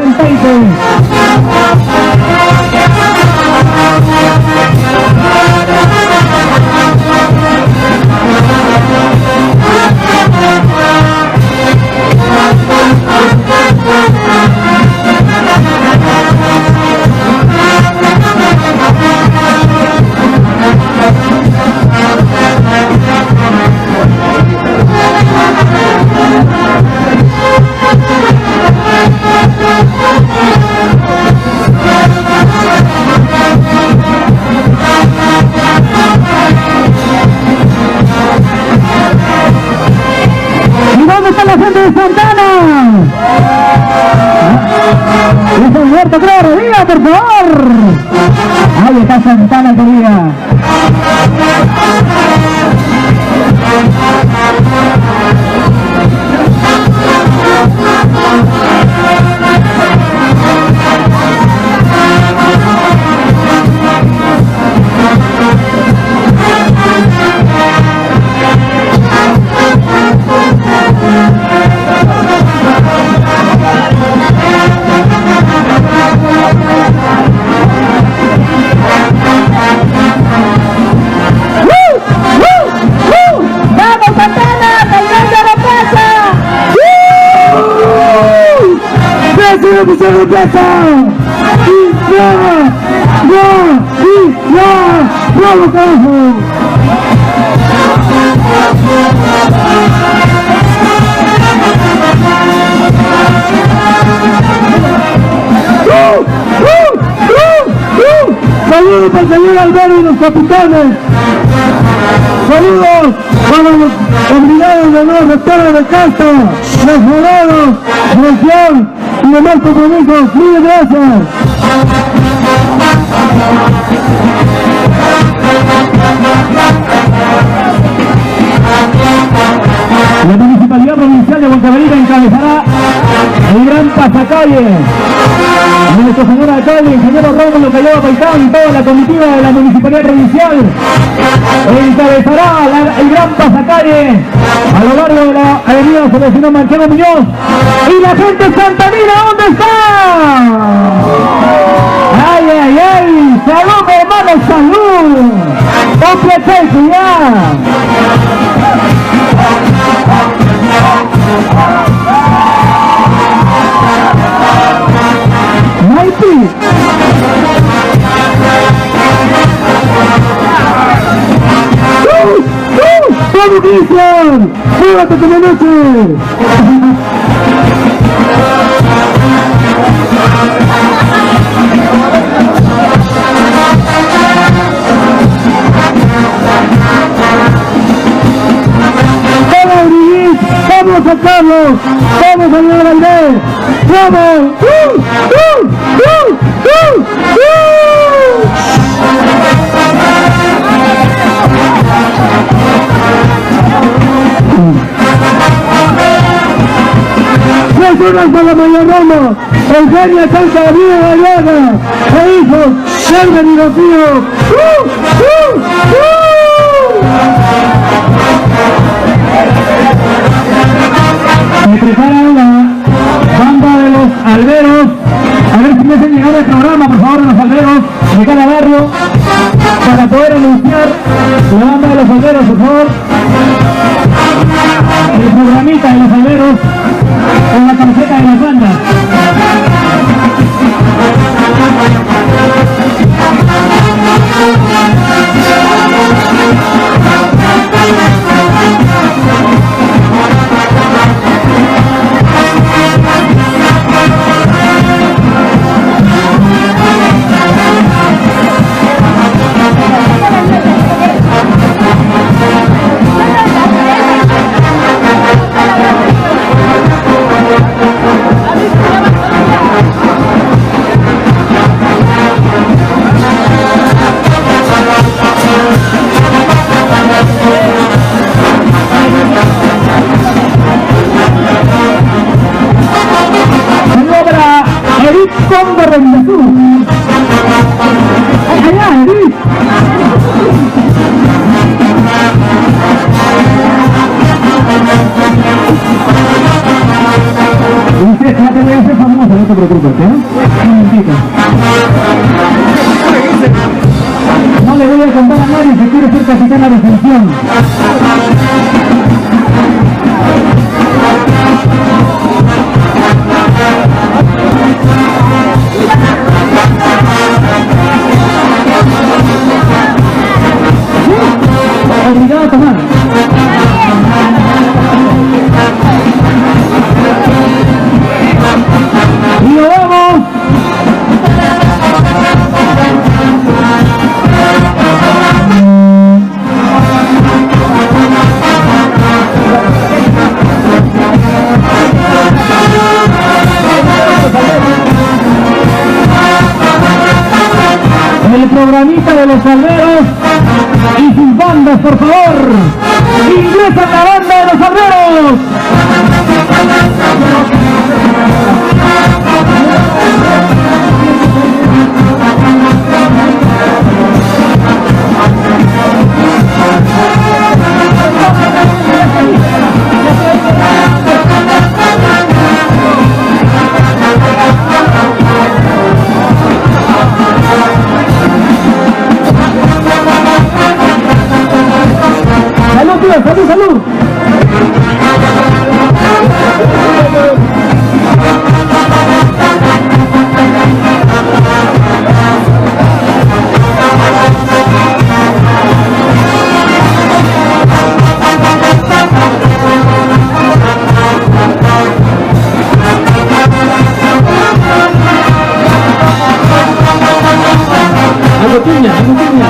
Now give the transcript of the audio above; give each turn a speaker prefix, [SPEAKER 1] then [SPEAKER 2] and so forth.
[SPEAKER 1] del Teite. ¿Y dónde está la gente de Santana? Es el muerto, claro, diga, por favor. Ahí está Santana, querida. ¡Que se regresa! ¡Y ya! ¡Bravo, carajo! ¡Saludos para el señor Alberto y los capitanes! ¡Saludos para los obligados de los rectores de Castro, los morenos, región y demás compromisos! ¡Muchas gracias! La Municipalidad Provincial de Huancavelica encabezará el gran pasacalle. Nuestro señor alcalde, ingeniero Rómulo Callao Paitán, toda la comitiva de la Municipalidad Provincial encabezará el gran pasacalle a lo largo de la avenida Sebastián Marcelo Muñoz. Y la gente santanina, ¿dónde está? ¡Ay, ay, ay! ¡Salud, hermano, salud! ¡Un placer, ya! Maiti. ¡Vamos, Cristian! ¡Súbate con la noche! ¡Vamos a Carlos! ¡Vamos a llegar al D! ¡Vamos! Personas para la Mayorroma, Eugenia Santa María Gallana, e hijos, Carmen y Rocío. Me preparan la banda de los alberos. A ver si me hacen llegar el programa, por favor, de los alberos de cada barrio, para poder anunciar la banda de los alberos, por favor. El programita de los alberos con la camiseta de las bandas. Usted, ya te voy a hacer famoso. no te preocupes, ¿eh? Un momentito. No le voy a contar a nadie si quiere ser capitán a la selección. Obligado a tomar. ¡Y lo vamos! El programita de los salveros y sus bandas, por favor. ¡Ingresan la banda de los salveros! ¡Salud, tío! ¡Salud, salud! Algo piña, algo piña.